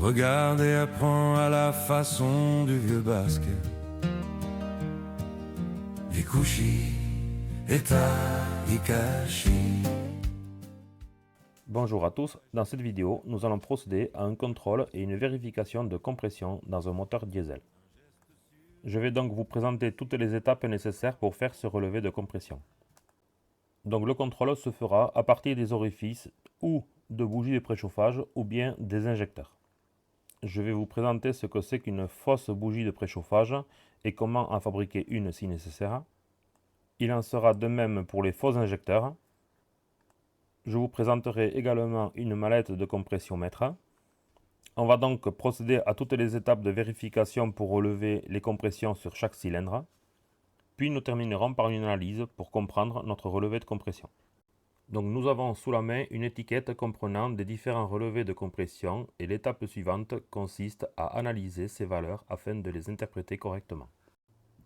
Regarde et apprends à la façon du vieux basque. Ikushi eta Ikashi. Bonjour à tous, dans cette vidéo, nous allons procéder à un contrôle et une vérification de compression dans un moteur diesel. Je vais donc vous présenter toutes les étapes nécessaires pour faire ce relevé de compression. Donc le contrôle se fera à partir des orifices ou de bougies de préchauffage ou bien des injecteurs. Je vais vous présenter ce que c'est qu'une fausse bougie de préchauffage et comment en fabriquer une si nécessaire. Il en sera de même pour les faux injecteurs. Je vous présenterai également une mallette de compressiomètre. On va donc procéder à toutes les étapes de vérification pour relever les compressions sur chaque cylindre. Puis nous terminerons par une analyse pour comprendre notre relevé de compression. Donc nous avons sous la main une étiquette comprenant des différents relevés de compression et l'étape suivante consiste à analyser ces valeurs afin de les interpréter correctement.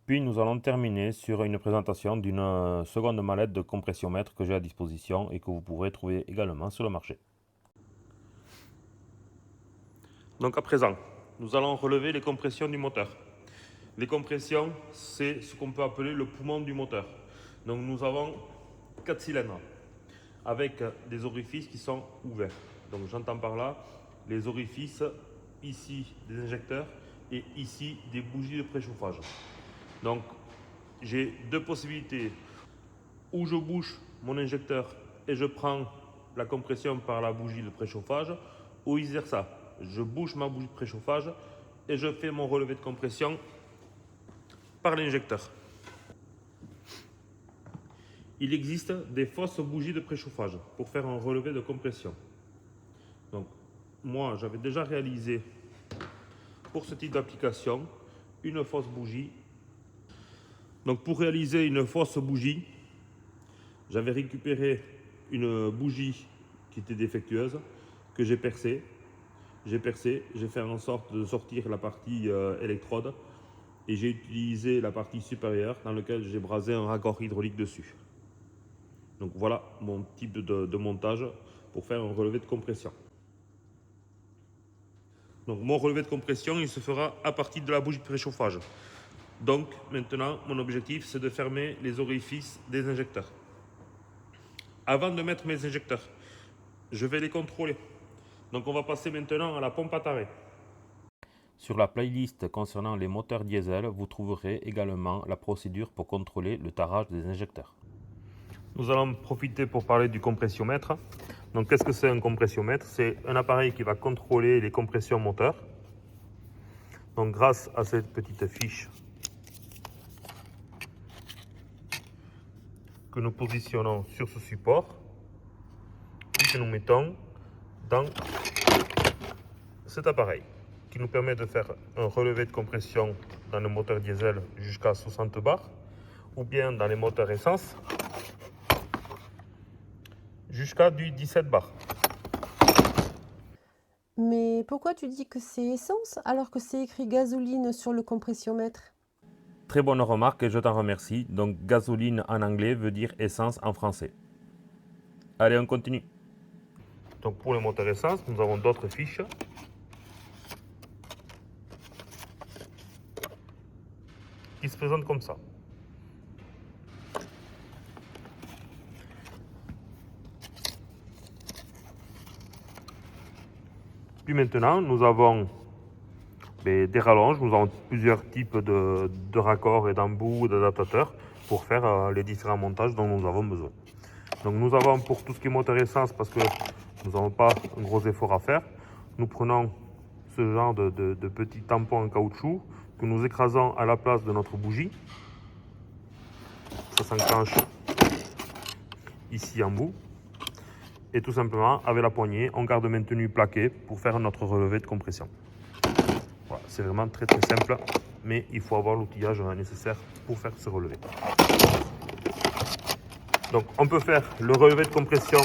Puis nous allons terminer sur une présentation d'une seconde mallette de compressiomètre que j'ai à disposition et que vous pourrez trouver également sur le marché. Donc à présent, nous allons relever les compressions du moteur. Les compressions, c'est ce qu'on peut appeler le poumon du moteur. Donc nous avons 4 cylindres avec des orifices qui sont ouverts. Donc j'entends par là les orifices ici des injecteurs et ici des bougies de préchauffage. Donc j'ai deux possibilités, ou je bouche mon injecteur et je prends la compression par la bougie de préchauffage, ou vice versa, je bouche ma bougie de préchauffage et je fais mon relevé de compression par l'injecteur. Il existe des fausses bougies de préchauffage pour faire un relevé de compression. Donc moi j'avais déjà réalisé pour ce type d'application une fausse bougie. Donc pour réaliser une fausse bougie, j'avais récupéré une bougie qui était défectueuse, que j'ai percée. J'ai fait en sorte de sortir la partie électrode et j'ai utilisé la partie supérieure dans laquelle j'ai brasé un raccord hydraulique dessus. Donc voilà mon type de montage pour faire un relevé de compression. Donc mon relevé de compression, il se fera à partir de la bougie de préchauffage. Donc maintenant, mon objectif, c'est de fermer les orifices des injecteurs. Avant de mettre mes injecteurs, je vais les contrôler. Donc on va passer maintenant à la pompe à taré. Sur la playlist concernant les moteurs diesel, vous trouverez également la procédure pour contrôler le tarage des injecteurs. Nous allons profiter pour parler du compressiomètre. Donc qu'est-ce que c'est un compressiomètre? C'est un appareil qui va contrôler les compressions moteurs. Donc grâce à cette petite fiche que nous positionnons sur ce support, puis que nous mettons dans cet appareil qui nous permet de faire un relevé de compression dans le moteur diesel jusqu'à 60 bars ou bien dans les moteurs essence jusqu'à du 17 bars. Mais pourquoi tu dis que c'est essence alors que c'est écrit gasoline sur le compressiomètre? Très bonne remarque et je t'en remercie. Donc gasoline en anglais veut dire essence en français. Allez, on continue. Donc pour le moteur essence, nous avons d'autres fiches. Qui se présentent comme ça. Puis maintenant, nous avons des rallonges, nous avons plusieurs types de raccords et d'embouts, d'adaptateurs pour faire les différents montages dont nous avons besoin. Donc nous avons pour tout ce qui est moteur essence, parce que nous n'avons pas un gros effort à faire, nous prenons ce genre de petits tampons en caoutchouc que nous écrasons à la place de notre bougie. Ça s'enclenche ici en bout. Et tout simplement, avec la poignée, on garde maintenu plaqué pour faire notre relevé de compression. Voilà, c'est vraiment très simple, mais il faut avoir l'outillage nécessaire pour faire ce relevé. Donc on peut faire le relevé de compression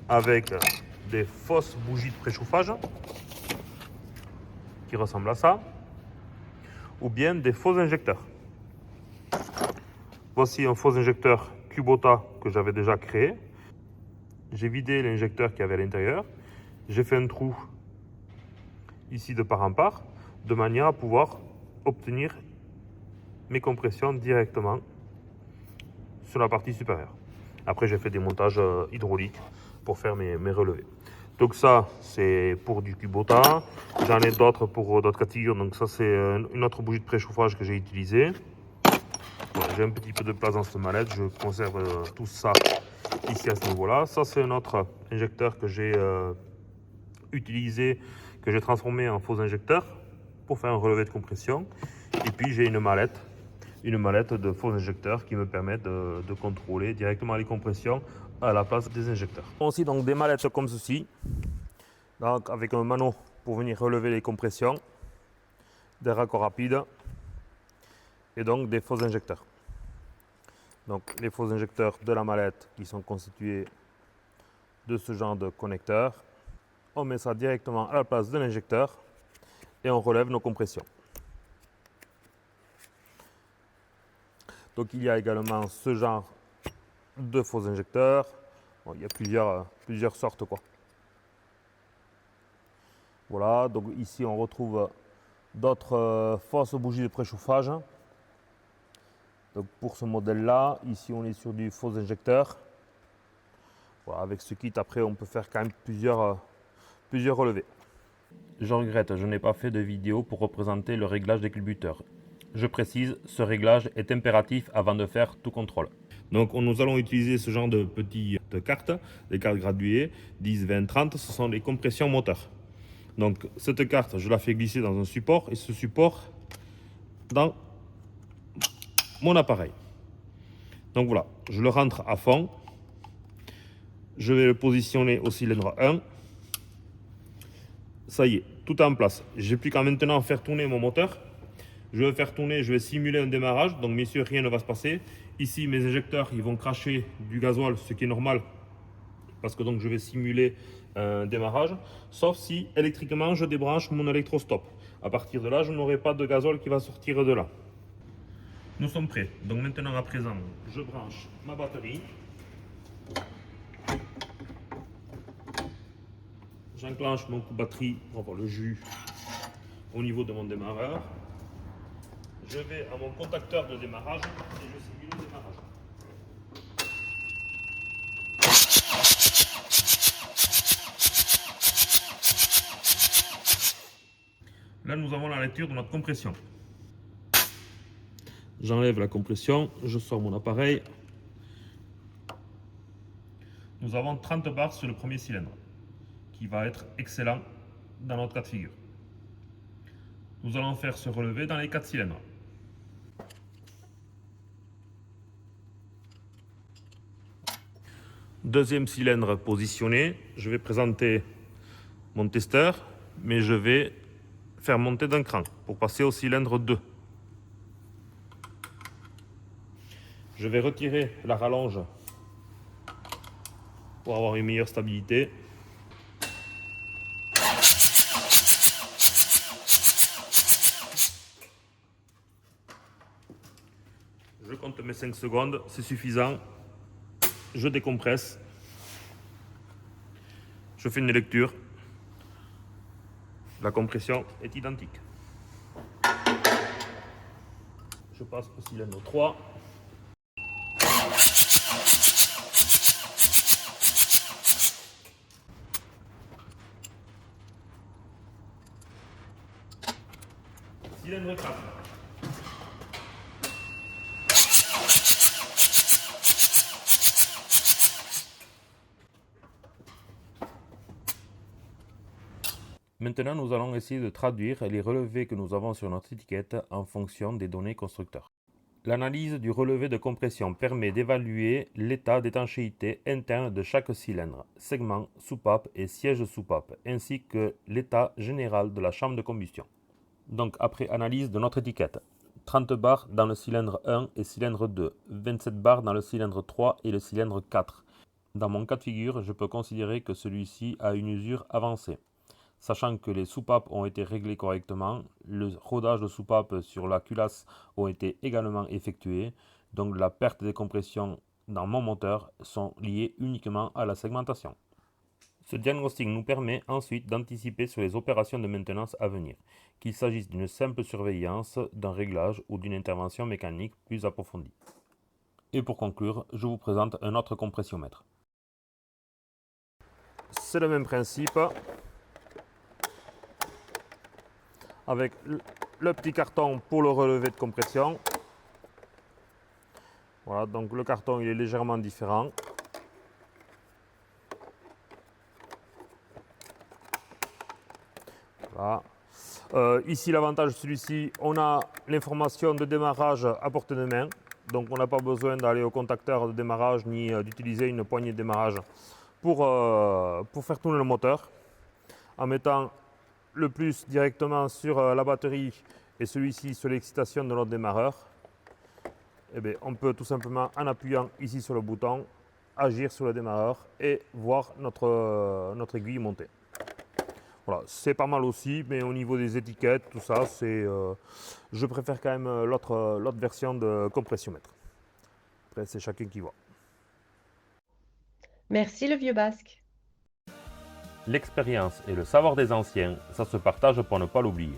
avec des fausses bougies de préchauffage qui ressemblent à ça, ou bien des faux injecteurs. Voici un faux injecteur Kubota que j'avais déjà créé. J'ai vidé l'injecteur qu'il y avait à l'intérieur. J'ai fait un trou ici de part en part, de manière à pouvoir obtenir mes compressions directement sur la partie supérieure. Après, j'ai fait des montages hydrauliques pour faire mes relevés. Donc ça, c'est pour du Kubota. J'en ai d'autres pour d'autres cas de figure. Donc ça, c'est une autre bougie de préchauffage que j'ai utilisée. Voilà, j'ai un petit peu de place dans cette mallette. Je conserve tout ça ici à ce niveau-là. Ça, c'est un autre injecteur que j'ai utilisé, que j'ai transformé en faux injecteur pour faire un relevé de compression. Et puis, j'ai une mallette de faux injecteurs qui me permet de contrôler directement les compressions à la place des injecteurs. Aussi donc des mallettes comme ceci, donc avec un mano pour venir relever les compressions, des raccords rapides et donc des faux injecteurs. Donc les faux injecteurs de la mallette qui sont constitués de ce genre de connecteur. On met ça directement à la place de l'injecteur et on relève nos compressions. Donc il y a également ce genre de faux injecteurs. Bon, il y a plusieurs sortes quoi. Voilà, donc ici on retrouve d'autres fausses bougies de préchauffage. Donc pour ce modèle là, ici on est sur du faux injecteur. Voilà, avec ce kit après on peut faire quand même plusieurs relevés. Je regrette, je n'ai pas fait de vidéo pour représenter le réglage des culbuteurs. Je précise, ce réglage est impératif avant de faire tout contrôle. Donc nous allons utiliser ce genre de petites cartes, des cartes graduées, 10, 20, 30, ce sont les compressions moteurs. Donc cette carte, je la fais glisser dans un support et ce support dans mon appareil. Donc voilà, je le rentre à fond. Je vais le positionner au cylindre 1. Ça y est, tout est en place. J'ai plus qu'à maintenant faire tourner mon moteur. Je vais faire tourner, je vais simuler un démarrage. Donc messieurs, rien ne va se passer. Ici, mes injecteurs, ils vont cracher du gasoil, ce qui est normal. Parce que donc je vais simuler un démarrage. Sauf si électriquement, je débranche mon électrostop. À partir de là, je n'aurai pas de gasoil qui va sortir de là. Nous sommes prêts. Donc maintenant, à présent, je branche ma batterie. J'enclenche mon coup de batterie pour avoir le jus au niveau de mon démarreur. Je vais à mon contacteur de démarrage et je simule le démarrage. Là, nous avons la lecture de notre compression. J'enlève la compression, je sors mon appareil. Nous avons 30 bars sur le premier cylindre, qui va être excellent dans notre cas de figure. Nous allons faire ce relevé dans les 4 cylindres. Deuxième cylindre positionné, je vais présenter mon testeur, mais je vais faire monter d'un cran pour passer au cylindre 2. Je vais retirer la rallonge pour avoir une meilleure stabilité. Je compte mes 5 secondes, c'est suffisant. Je décompresse. Je fais une lecture. La compression est identique. Je passe au cylindre 3. Cylindre 4. Maintenant, nous allons essayer de traduire les relevés que nous avons sur notre étiquette en fonction des données constructeurs. L'analyse du relevé de compression permet d'évaluer l'état d'étanchéité interne de chaque cylindre, segment, soupape et siège soupape, ainsi que l'état général de la chambre de combustion. Donc, après analyse de notre étiquette, 30 bars dans le cylindre 1 et cylindre 2, 27 bars dans le cylindre 3 et le cylindre 4. Dans mon cas de figure, je peux considérer que celui-ci a une usure avancée. Sachant que les soupapes ont été réglées correctement, le rodage de soupapes sur la culasse ont été également effectués, donc la perte des compressions dans mon moteur sont liées uniquement à la segmentation. Ce diagnostic nous permet ensuite d'anticiper sur les opérations de maintenance à venir, qu'il s'agisse d'une simple surveillance, d'un réglage ou d'une intervention mécanique plus approfondie. Et pour conclure, je vous présente un autre compressiomètre. C'est le même principe, avec le petit carton pour le relevé de compression. Voilà, donc le carton il est légèrement différent. Voilà. Ici l'avantage de celui-ci, on a l'information de démarrage à portée de main. Donc on n'a pas besoin d'aller au contacteur de démarrage ni d'utiliser une poignée de démarrage pour faire tourner le moteur. En mettant le plus directement sur la batterie et celui-ci sur l'excitation de notre démarreur, eh bien, on peut tout simplement, en appuyant ici sur le bouton, agir sur le démarreur et voir notre aiguille monter. Voilà, c'est pas mal aussi, mais au niveau des étiquettes, tout ça, je préfère quand même l'autre version de compressiomètre. Après, c'est chacun qui voit. Merci le vieux basque. L'expérience et le savoir des anciens, ça se partage pour ne pas l'oublier.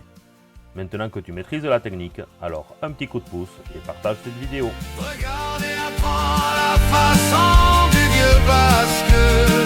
Maintenant que tu maîtrises la technique, alors un petit coup de pouce et partage cette vidéo. Regardez, apprends la façon du vieux basque.